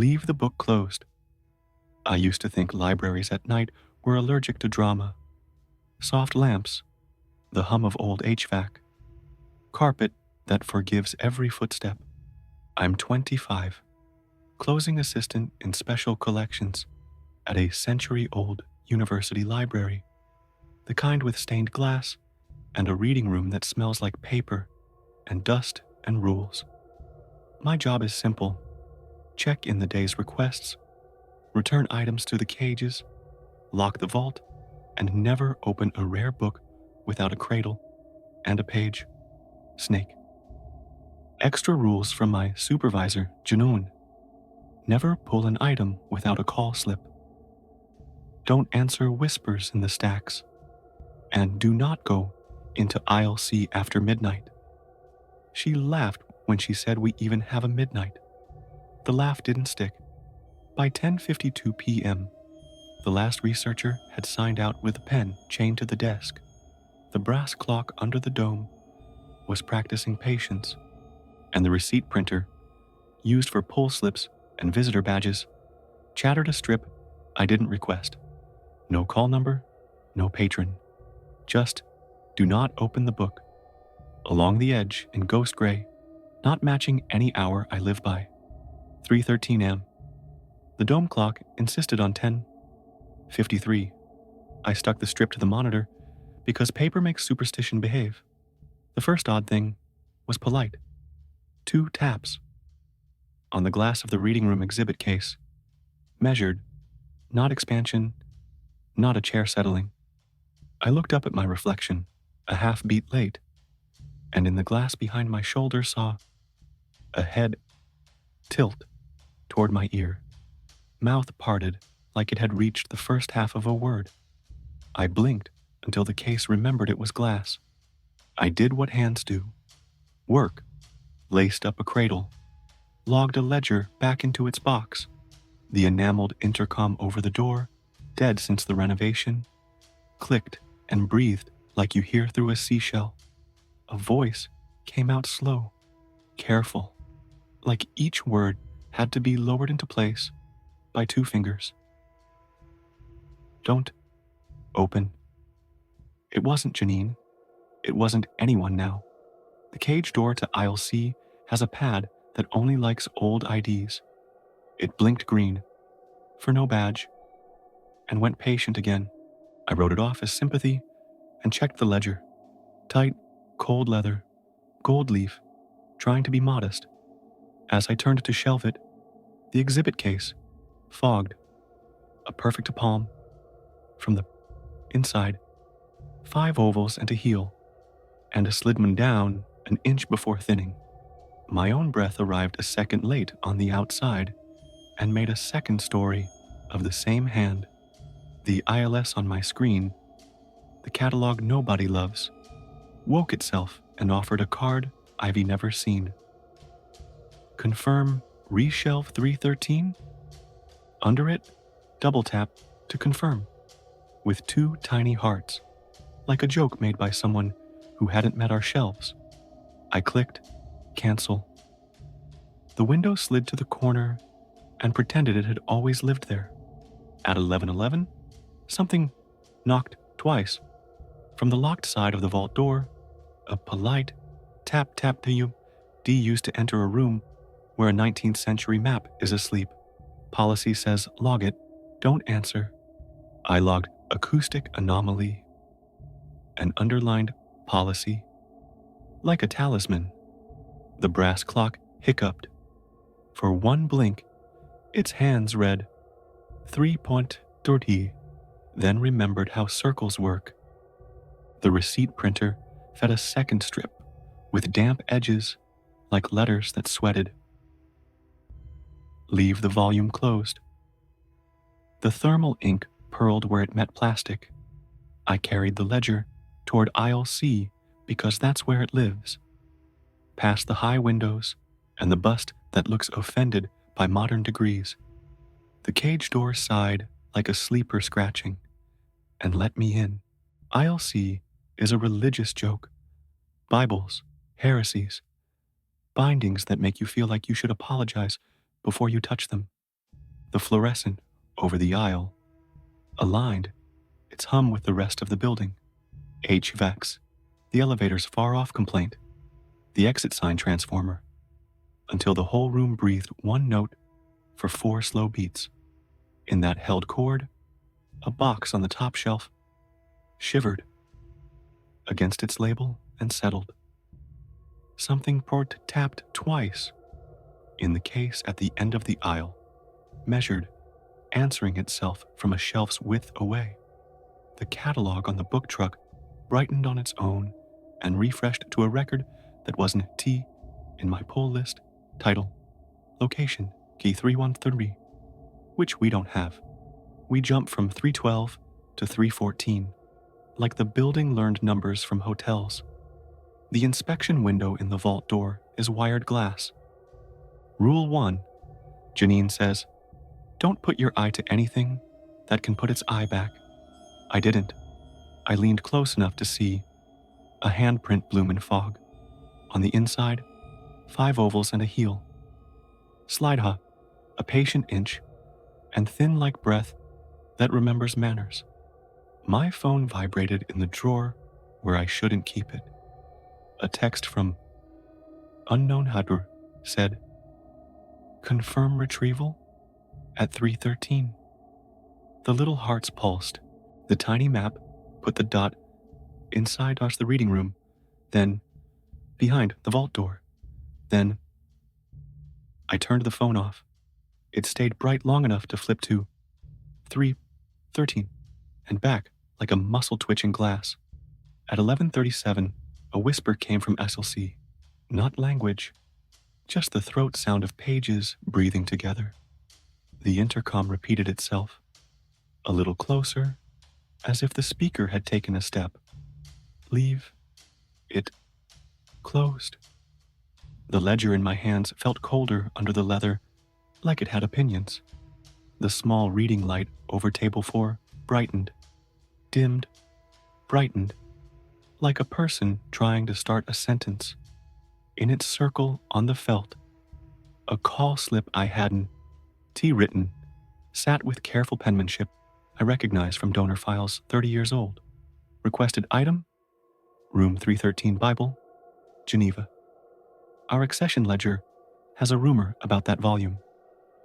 Leave the book closed. I used to think libraries at night were allergic to drama. Soft lamps, the hum of old HVAC, carpet that forgives every footstep. I'm 25, closing assistant in special collections at a century-old university library, the kind with stained glass and a reading room that smells like paper and dust and rules. My job is simple: check in the day's requests, return items to the cages, lock the vault, and never open a rare book without a cradle and a page. Snake. Extra rules from my supervisor, Janoon. Never pull an item without a call slip. Don't answer whispers in the stacks. And do not go into aisle C after midnight. She laughed when she said we even have a midnight. The laugh didn't stick. By 10:52 p.m., the last researcher had signed out with a pen chained to the desk. The brass clock under the dome was practicing patience, and the receipt printer, used for pull slips and visitor badges, chattered a strip I didn't request. No call number, no patron. Just, do not open the book. Along the edge in ghost gray, not matching any hour I live by. 3:13 am. The dome clock insisted on 10:53. I stuck the strip to the monitor because paper makes superstition behave. The first odd thing was polite. 2 taps. On the glass of the reading room exhibit case. Measured, not expansion, not a chair settling. I looked up at my reflection, a half beat late, and in the glass behind my shoulder saw a head tilt toward my ear, mouth parted like it had reached the first half of a word. I blinked until the case remembered it was glass. I did what hands do. Work, laced up a cradle, logged a ledger back into its box, the enameled intercom over the door, dead since the renovation, clicked and breathed like you hear through a seashell. A voice came out slow, careful, like each word had to be lowered into place by 2 fingers. Don't open. It wasn't Janine. It wasn't anyone now. The cage door to aisle C has a pad that only likes old IDs. It blinked green, for no badge, and went patient again. I wrote it off as sympathy and checked the ledger. Tight, cold leather, gold leaf, trying to be modest. As I turned to shelve it, the exhibit case, fogged, a perfect palm. From the inside, 5 ovals and a heel, and a slidman down an inch before thinning. My own breath arrived a second late on the outside and made a second story of the same hand. The ILS on my screen, the catalog nobody loves, woke itself and offered a card I've never seen. Confirm reshelve 313? Under it, double tap to confirm, with 2 tiny hearts, like a joke made by someone who hadn't met our shelves. I clicked cancel. The window slid to the corner and pretended it had always lived there. At 11:11, something knocked twice. From the locked side of the vault door, a polite tap tap to you. D used to enter a room where a 19th century map is asleep. Policy says log it, don't answer. I logged acoustic anomaly and underlined policy. Like a talisman, the brass clock hiccuped. For one blink, its hands read 3.30, then remembered how circles work. The receipt printer fed a second strip with damp edges like letters that sweated. Leave the volume closed. The thermal ink purled where it met plastic. I carried the ledger toward aisle C because that's where it lives. Past the high windows and the bust that looks offended by modern degrees. The cage door sighed like a sleeper scratching and let me in. Aisle C is a religious joke. Bibles, heresies, bindings that make you feel like you should apologize before you touch them. The fluorescent over the aisle aligned its hum with the rest of the building. HVACs, the elevator's far-off complaint, the exit sign transformer, until the whole room breathed one note for 4 slow beats. In that held chord, a box on the top shelf shivered against its label and settled. Something port tapped twice in the case at the end of the aisle, measured, answering itself from a shelf's width away. The catalog on the book truck brightened on its own and refreshed to a record that wasn't T in my pull list, title, location, key 313, which we don't have. We jump from 312 to 314, like the building learned numbers from hotels. The inspection window in the vault door is wired glass. Rule 1, Janine says, don't put your eye to anything that can put its eye back. I didn't. I leaned close enough to see a handprint bloom in fog. On the inside, 5 ovals and a heel. Slide hop, a patient inch, and thin like breath that remembers manners. My phone vibrated in the drawer where I shouldn't keep it. A text from unknown Hadr said, confirm retrieval at 3:13. The little hearts pulsed. The tiny map put the dot inside us the reading room, then behind the vault door. Then I turned the phone off. It stayed bright long enough to flip to 3:13 and back like a muscle twitching glass. At 11:37, a whisper came from SLC. Not language, just the throat sound of pages breathing together. The intercom repeated itself, a little closer, as if the speaker had taken a step. Leave it closed. The ledger in my hands felt colder under the leather, like it had opinions. The small reading light over table 4 brightened, dimmed, brightened, like a person trying to start a sentence. In its circle on the felt, a call slip I hadn't written sat with careful penmanship I recognized from donor files 30 years old. Requested item, room 313 Bible, Geneva. Our accession ledger has a rumor about that volume.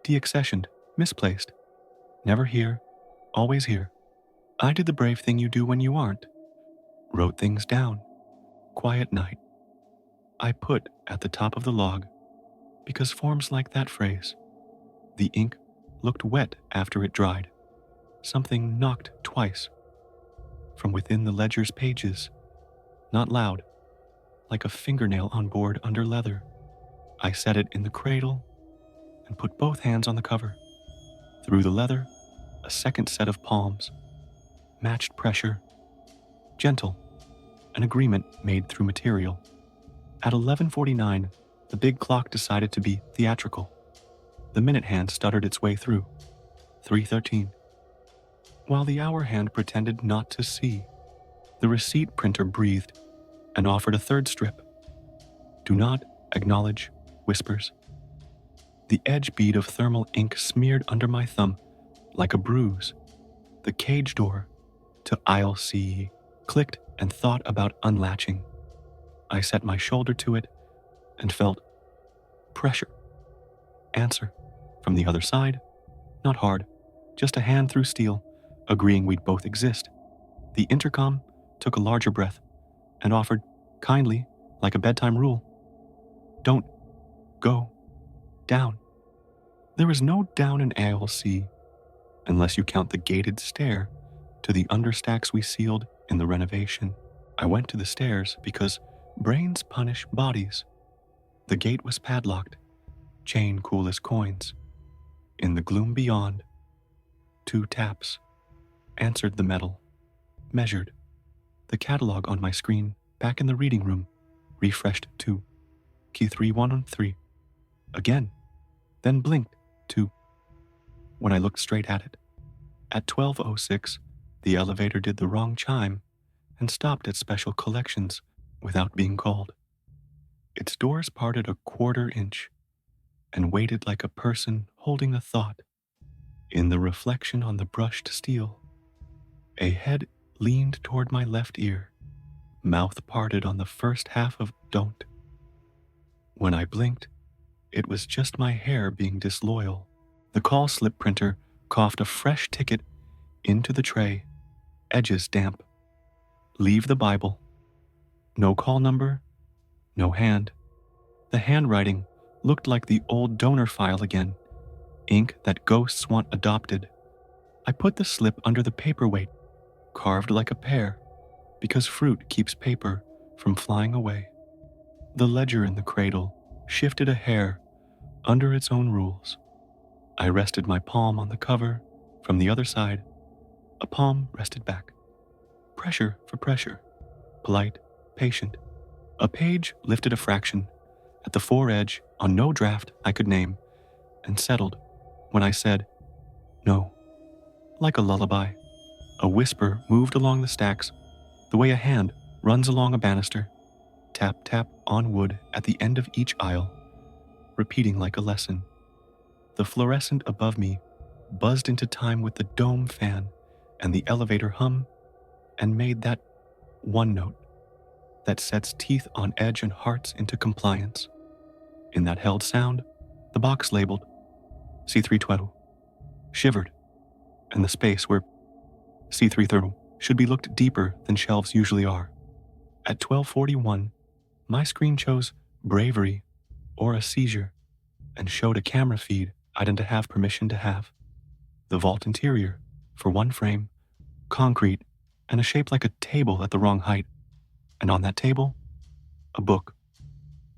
Deaccessioned, misplaced. Never here, always here. I did the brave thing you do when you aren't. Wrote things down. Quiet night. I put at the top of the log, because forms like that phrase. The ink looked wet after it dried. Something knocked twice. From within the ledger's pages. Not loud, like a fingernail on board under leather. I set it in the cradle and put both hands on the cover. Through the leather, a second set of palms. Matched pressure. Gentle. An agreement made through material. At 11:49, the big clock decided to be theatrical. The minute hand stuttered its way through. 3:13. While the hour hand pretended not to see, the receipt printer breathed and offered a third strip. Do not acknowledge whispers. The edge bead of thermal ink smeared under my thumb like a bruise. The cage door to aisle C clicked and thought about unlatching. I set my shoulder to it and felt pressure. Answer from the other side, not hard, just a hand through steel, agreeing we'd both exist. The intercom took a larger breath and offered, kindly, like a bedtime rule, don't go down. There is no down in ALC, unless you count the gated stair to the understacks we sealed in the renovation. I went to the stairs because brains punish bodies. The gate was padlocked, chain cool as coins. In the gloom beyond, 2 taps answered the metal, measured. The catalog on my screen, back in the reading room, refreshed to key 313. Again, then blinked to when I looked straight at it. At 12:06, the elevator did the wrong chime and stopped at special collections without being called. Its doors parted a 1/4 inch and waited like a person holding a thought. In the reflection on the brushed steel, a head leaned toward my left ear, mouth parted on the first half of don't. When I blinked, it was just my hair being disloyal. The call slip printer coughed a fresh ticket into the tray, edges damp. Leave the Bible. No call number, no hand. The handwriting looked like the old donor file again, ink that ghosts want adopted. I put the slip under the paperweight, carved like a pear, because fruit keeps paper from flying away. The ledger in the cradle shifted a hair under its own rules. I rested my palm on the cover from the other side. A palm rested back. Pressure for pressure. Polite, patient. A page lifted a fraction at the foredge on no draft I could name and settled when I said, no. Like a lullaby, a whisper moved along the stacks the way a hand runs along a banister. Tap, tap on wood at the end of each aisle, repeating like a lesson. The fluorescent above me buzzed into time with the dome fan and the elevator hum and made that one note that sets teeth on edge and hearts into compliance. In that held sound, the box labeled C320 shivered, and the space where C330 should be looked deeper than shelves usually are. At 12:41, my screen chose bravery or a seizure and showed a camera feed I didn't have permission to have. The vault interior, for one frame, concrete, and a shape like a table at the wrong height. And on that table, a book,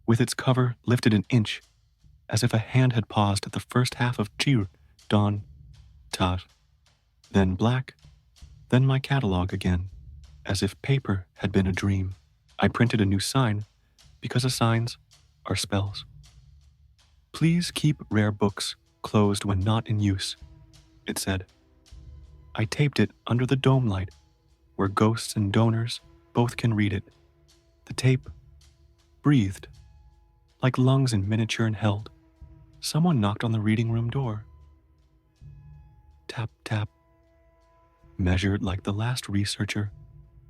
with its cover lifted an inch, as if a hand had paused at the first half of Chir, Don, Tar. Then black, then my catalog again, as if paper had been a dream. I printed a new sign, because signs are spells. Please keep rare books closed when not in use, it said. I taped it under the dome light, where ghosts and donors both can read it. The tape breathed, like lungs in miniature and held. Someone knocked on the reading room door. Tap, tap. Measured like the last researcher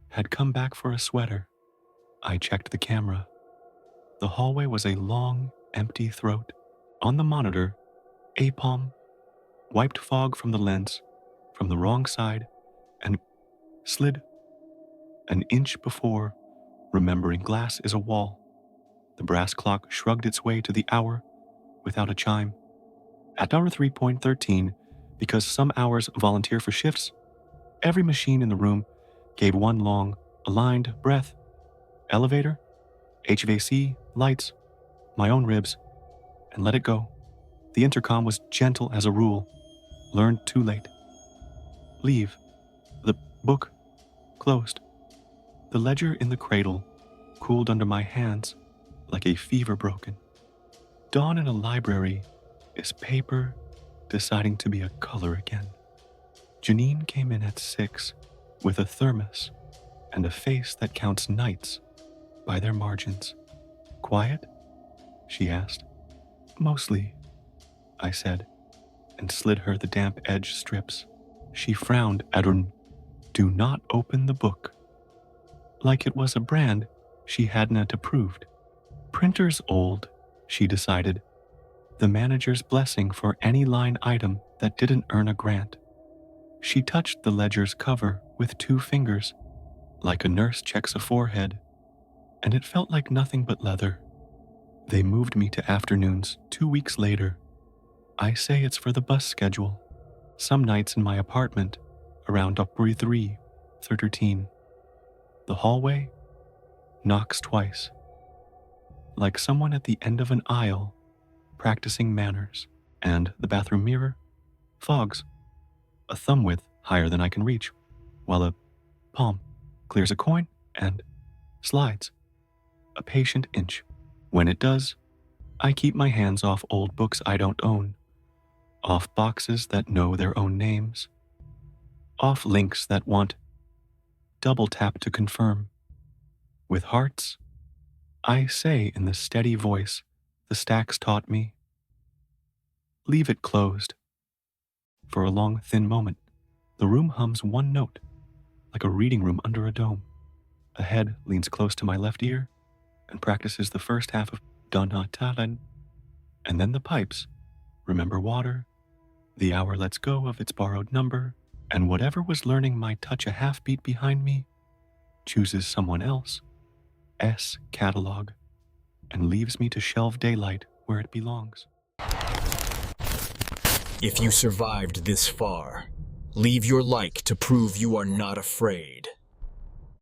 had come back for a sweater. I checked the camera. The hallway was a long, empty throat. On the monitor, a palm wiped fog from the lens, from the wrong side, and slid an inch before, remembering glass is a wall. The brass clock shrugged its way to the hour without a chime. At hour 3.13, because some hours volunteer for shifts, every machine in the room gave one long, aligned breath. Elevator, HVAC, lights, my own ribs, and let it go. The intercom was gentle as a rule. Learned too late. Leave. The book closed. The ledger in the cradle cooled under my hands like a fever broken. Dawn in a library is paper deciding to be a color again. Janine came in at 6 with a thermos and a face that counts nights by their margins. Quiet? She asked. Mostly, I said, and slid her the damp edge strips. She frowned at her. Do not open the book. Like it was a brand she hadn't approved. Printer's old, she decided. The manager's blessing for any line item that didn't earn a grant. She touched the ledger's cover with 2 fingers, like a nurse checks a forehead, and it felt like nothing but leather. They moved me to afternoons 2 weeks later. I say it's for the bus schedule. Some nights in my apartment, around Opry 3:13. The hallway knocks twice, like someone at the end of an aisle practicing manners, and the bathroom mirror fogs, a thumb width higher than I can reach, while a palm clears a coin and slides a patient inch. When it does, I keep my hands off old books I don't own, off boxes that know their own names, off links that want double tap to confirm. With hearts, I say in the steady voice the stacks taught me, leave it closed. For a long, thin moment, the room hums one note, like a reading room under a dome. A head leans close to my left ear and practices the first half of uncatalogued, and then the pipes, remember water, the hour lets go of its borrowed number, and whatever was learning my touch a half beat behind me chooses someone else, catalog, and leaves me to shelve daylight where it belongs. If you survived this far, leave your like to prove you are not afraid.